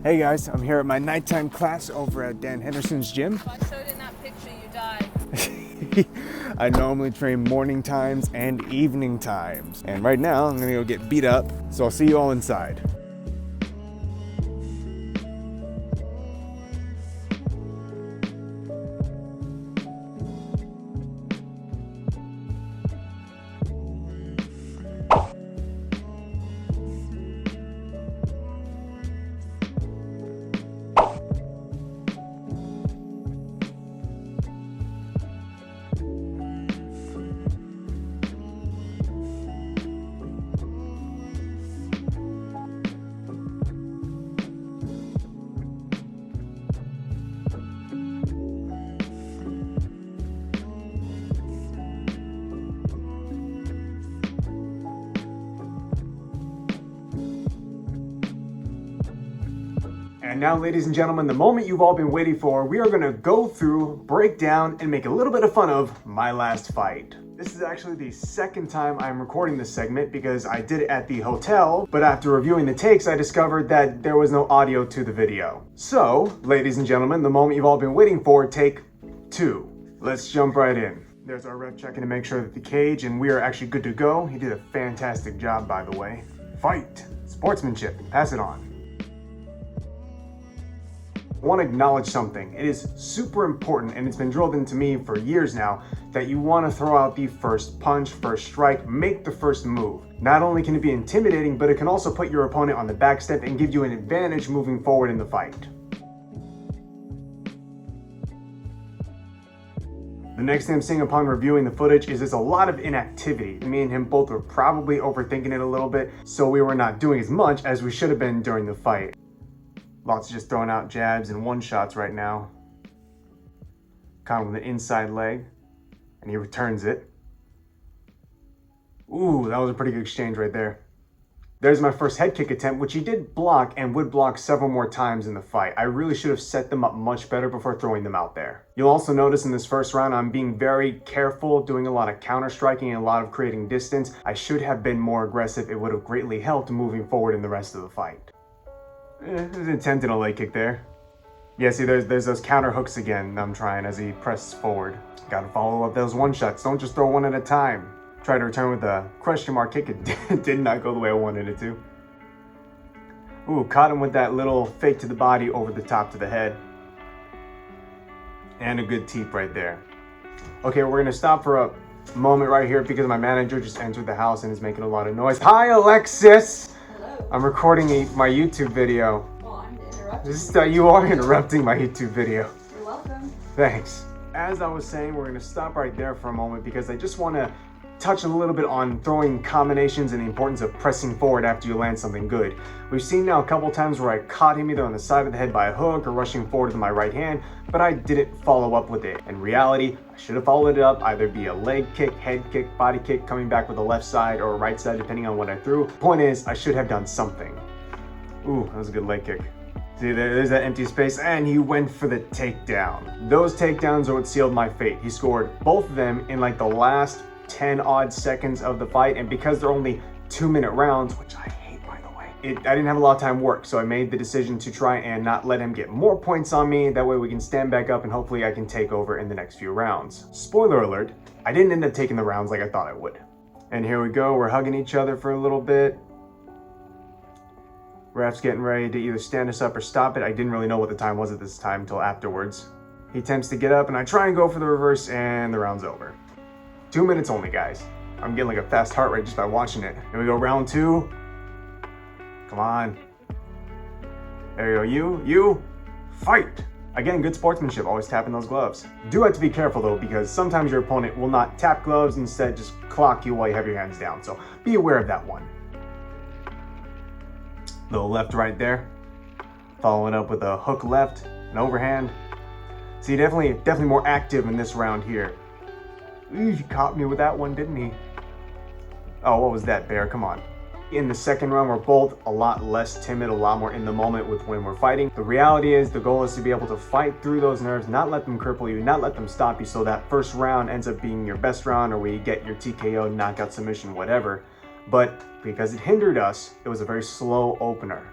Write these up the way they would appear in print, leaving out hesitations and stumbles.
Hey guys, I'm here at my nighttime class over at Dan Henderson's gym. If I showed in that picture, you died. I normally train morning times and evening times. And right now, I'm gonna go get beat up, so I'll see you all inside. And now, ladies and gentlemen, the moment you've all been waiting for, we are gonna go through, break down, and make a little bit of fun of my last fight. This is actually the second time I'm recording this segment because I did it at the hotel, but after reviewing the takes, I discovered that there was no audio to the video. So, ladies and gentlemen, the moment you've all been waiting for, take 2. Let's jump right in. There's our ref checking to make sure that the cage, and we are actually good to go. He did a fantastic job, by the way. Fight, sportsmanship, pass it on. I want to acknowledge something. It is super important, and it's been drilled into me for years now, that you want to throw out the first punch, first strike, make the first move. Not only can it be intimidating, but it can also put your opponent on the back step and give you an advantage moving forward in the fight. The next thing I'm seeing upon reviewing the footage is there's a lot of inactivity. Me and him both were probably overthinking it a little bit, so we were not doing as much as we should have been during the fight. Lots of just throwing out jabs and one-shots right now. Caught him with an inside leg, and he returns it. Ooh, that was a pretty good exchange right there. There's my first head kick attempt, which he did block and would block several more times in the fight. I really should have set them up much better before throwing them out there. You'll also notice in this first round, I'm being very careful, doing a lot of counter striking and a lot of creating distance. I should have been more aggressive. It would have greatly helped moving forward in the rest of the fight. There's an attempt at a leg kick there. Yeah, see, there's those counter hooks again I'm trying as he presses forward. Gotta follow up those one-shots. Don't just throw one at a time. Tried to return with a question mark kick. It did not go the way I wanted it to. Ooh, caught him with that little fake to the body over the top to the head. And a good teep right there. Okay, we're gonna stop for a moment right here because my manager just entered the house and is making a lot of noise. Hi, Alexis! I'm recording my YouTube video. Well, I'm interrupting. You are interrupting my YouTube video. You're welcome. Thanks. As I was saying, we're going to stop right there for a moment because I just want to touch a little bit on throwing combinations and the importance of pressing forward after you land something good. We've seen now a couple times where I caught him either on the side of the head by a hook or rushing forward with my right hand, but I didn't follow up with it. In reality, I should have followed it up, either be a leg kick, head kick, body kick, coming back with the left side or right side, depending on what I threw. Point is, I should have done something. Ooh, that was a good leg kick. See, there's that empty space, and he went for the takedown. Those takedowns are what sealed my fate. He scored both of them in like the last 10 odd seconds of the fight, and because they're only 2-minute rounds, which I hate by the way, I didn't have a lot of time work, so I made the decision to try and not let him get more points on me. That way we can stand back up and hopefully I can take over in the next few rounds. Spoiler alert, I didn't end up taking the rounds like I thought I would. And here we go, we're hugging each other for a little bit. Ref's getting ready to either stand us up or stop it. I didn't really know what the time was at this time until afterwards. He attempts to get up and I try and go for the reverse and the round's over. 2 minutes only, guys. I'm getting like a fast heart rate just by watching it. Here we go, round 2. Come on. There you go, you, fight. Again, good sportsmanship, always tapping those gloves. Do have to be careful though, because sometimes your opponent will not tap gloves, instead just clock you while you have your hands down. So be aware of that one. Little left right there. Following up with a hook left, an overhand. See, definitely more active in this round here. Ooh, he caught me with that one, didn't he? Oh, what was that, Bear? Come on. In the second round, we're both a lot less timid, a lot more in the moment with when we're fighting. The reality is the goal is to be able to fight through those nerves, not let them cripple you, not let them stop you, so that first round ends up being your best round or where you get your TKO, knockout, submission, whatever. But because it hindered us, it was a very slow opener.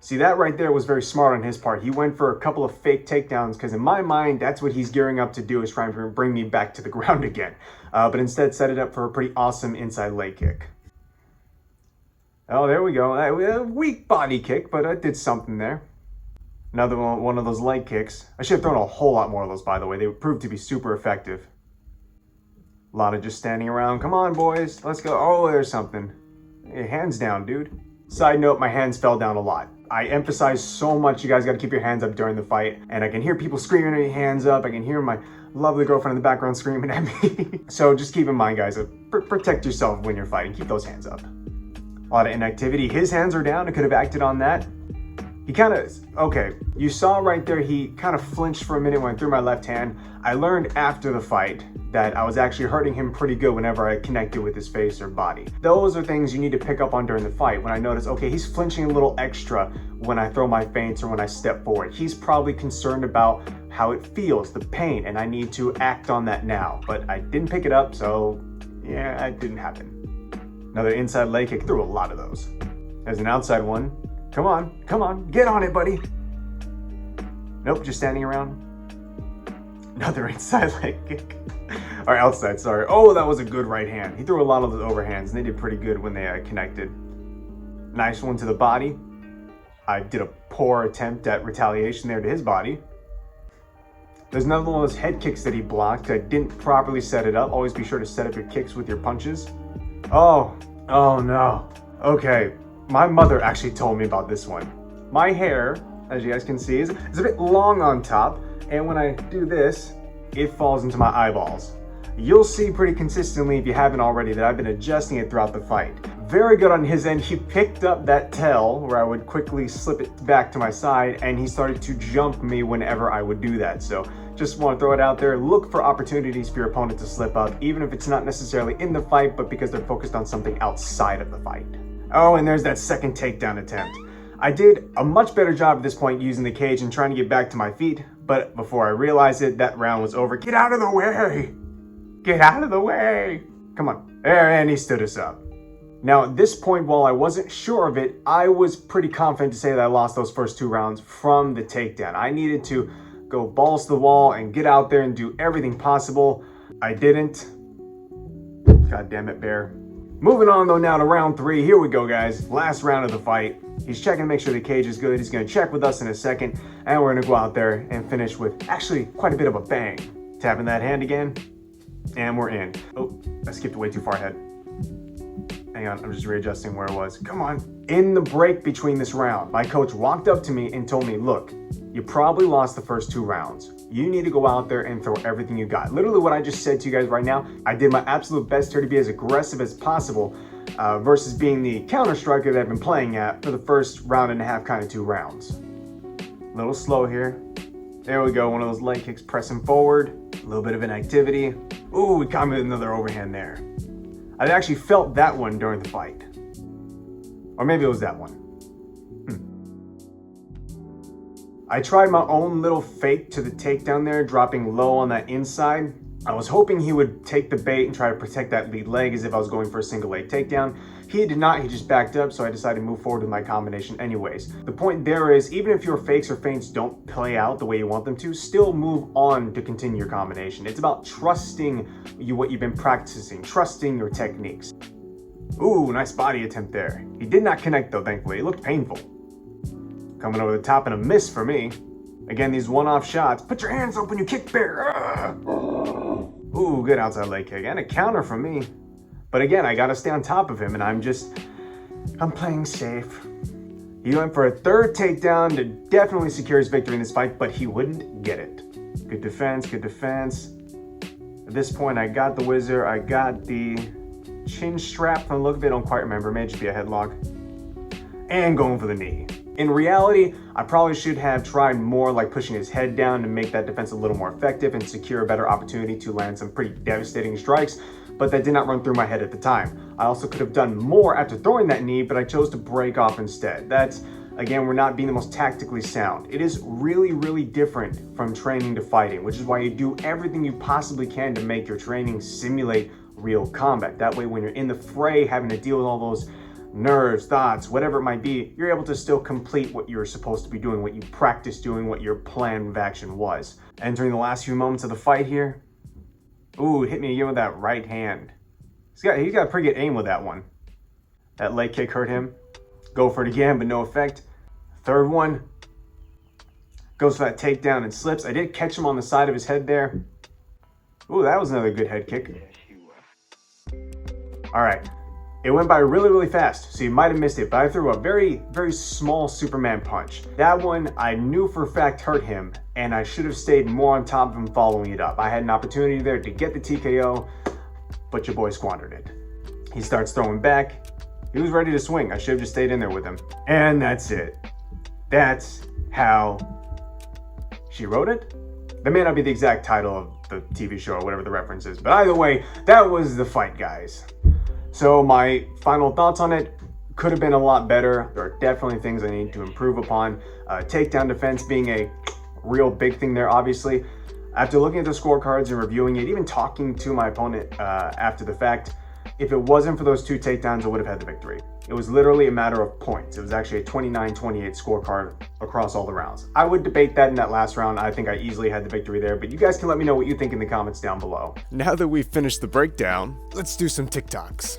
See, that right there was very smart on his part. He went for a couple of fake takedowns because in my mind, that's what he's gearing up to do, is trying to bring me back to the ground again. But instead set it up for a pretty awesome inside leg kick. Oh, there we go. A weak body kick, but I did something there. Another one of those leg kicks. I should have thrown a whole lot more of those, by the way. They proved to be super effective. A lot of just standing around. Come on, boys. Let's go. Oh, there's something. Hey, hands down, dude. Side note, my hands fell down a lot. I emphasize so much, you guys got to keep your hands up during the fight. And I can hear people screaming, "Your hands up." I can hear my lovely girlfriend in the background screaming at me. So just keep in mind, guys, protect yourself when you're fighting. Keep those hands up. A lot of inactivity. His hands are down. I could have acted on that. He kind of, okay, you saw right there, he kind of flinched for a minute when I threw my left hand. I learned after the fight that I was actually hurting him pretty good whenever I connected with his face or body. Those are things you need to pick up on during the fight. When I notice, okay, he's flinching a little extra when I throw my feints or when I step forward. He's probably concerned about how it feels, the pain, and I need to act on that now. But I didn't pick it up, so yeah, it didn't happen. Another inside leg kick, threw a lot of those. There's an outside one. Come on, get on it, buddy. Nope, just standing around. Another inside leg kick. Or outside, sorry. Oh, that was a good right hand. He threw a lot of those overhands, and they did pretty good when they connected. Nice one to the body. I did a poor attempt at retaliation there to his body. There's another one of those head kicks that he blocked. I didn't properly set it up. Always be sure to set up your kicks with your punches. Oh no. Okay. My mother actually told me about this one. My hair, as you guys can see, is a bit long on top, and when I do this, it falls into my eyeballs. You'll see pretty consistently, if you haven't already, that I've been adjusting it throughout the fight. Very good on his end. He picked up that tail where I would quickly slip it back to my side, and he started to jump me whenever I would do that. So just want to throw it out there. Look for opportunities for your opponent to slip up, even if it's not necessarily in the fight, but because they're focused on something outside of the fight. Oh, and there's that second takedown attempt. I did a much better job at this point using the cage and trying to get back to my feet, but before I realized it, that round was over. Get out of the way! Get out of the way! Come on. There, and he stood us up. Now, at this point, while I wasn't sure of it, I was pretty confident to say that I lost those first 2 rounds from the takedown. I needed to go balls to the wall and get out there and do everything possible. I didn't. God damn it, Bear. Moving on though now to round 3. Here we go, guys. Last round of the fight. He's checking to make sure the cage is good. He's going to check with us in a second, and we're going to go out there and finish with actually quite a bit of a bang. Tapping that hand again, and we're in. Oh, I skipped way too far ahead. Hang on, I'm just readjusting where I was. Come on. In the break between this round, my coach walked up to me and told me, look, you probably lost the first 2 rounds. You need to go out there and throw everything you got. Literally what I just said to you guys right now. I did my absolute best here to be as aggressive as possible versus being the counter striker that I've been playing at for the first round and a half, kind of 2 rounds. A little slow here. There we go, one of those leg kicks pressing forward. A little bit of inactivity. Ooh, we caught me with another overhand there. I actually felt that one during the fight. Or maybe it was that one. I tried my own little fake to the takedown there, dropping low on that inside. I was hoping he would take the bait and try to protect that lead leg as if I was going for a single leg takedown. He did not, he just backed up, so I decided to move forward with my combination anyways. The point there is, even if your fakes or feints don't play out the way you want them to, still move on to continue your combination. It's about trusting what you've been practicing, trusting your techniques. Ooh, nice body attempt there. He did not connect though, thankfully. It looked painful. Coming over the top and a miss for me. Again, these one-off shots. Put your hands up when you kick, Bear. Ooh, good outside leg kick. And a counter from me. But again, I gotta stay on top of him, and I'm playing safe. He went for a 3rd takedown to definitely secure his victory in this fight, but he wouldn't get it. Good defense, good defense. At this point, I got the whizzer. I got the chin strap from the look of it. I don't quite remember. It may just be a headlock. And going for the knee. In reality, I probably should have tried more like pushing his head down to make that defense a little more effective and secure a better opportunity to land some pretty devastating strikes, but that did not run through my head at the time. I also could have done more after throwing that knee, but I chose to break off instead. That's, again, we're not being the most tactically sound. It is really, really different from training to fighting, which is why you do everything you possibly can to make your training simulate real combat. That way, when you're in the fray, having to deal with all those nerves, thoughts, whatever it might be, you're able to still complete what you're supposed to be doing, what you practiced doing, what your plan of action was. Entering the last few moments of the fight here. Ooh, hit me again with that right hand. He's got pretty good aim with that one. That leg kick hurt him. Go for it again, but no effect. Third one. Goes for that takedown and slips. I did catch him on the side of his head there. Ooh, that was another good head kick. All right. It went by really, really fast, so you might have missed it, but I threw a very, very small Superman punch. That one I knew for a fact hurt him, and I should have stayed more on top of him following it up. I had an opportunity there to get the TKO, but your boy squandered it. He starts throwing back. He was ready to swing. I should have just stayed in there with him. And that's it. That's how she wrote it. That may not be the exact title of the TV show or whatever the reference is, but either way, that was the fight, guys. So my final thoughts on it, could have been a lot better. There are definitely things I need to improve upon. Takedown defense being a real big thing there, obviously. After looking at the scorecards and reviewing it, even talking to my opponent after the fact, if it wasn't for those 2 takedowns, I would have had the victory. It was literally a matter of points. It was actually a 29-28 scorecard across all the rounds. I would debate that in that last round. I think I easily had the victory there, but you guys can let me know what you think in the comments down below. Now that we've finished the breakdown, let's do some TikToks.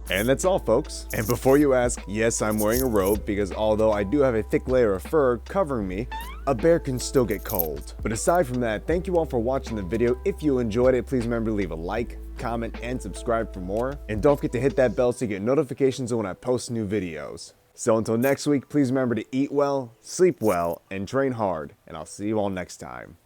And that's all, folks. And before you ask, yes, I'm wearing a robe because although I do have a thick layer of fur covering me, a bear can still get cold. But aside from that, thank you all for watching the video. If you enjoyed it, please remember to leave a like, comment, and subscribe for more. And don't forget to hit that bell so you get notifications of when I post new videos. So until next week, please remember to eat well, sleep well, and train hard. And I'll see you all next time.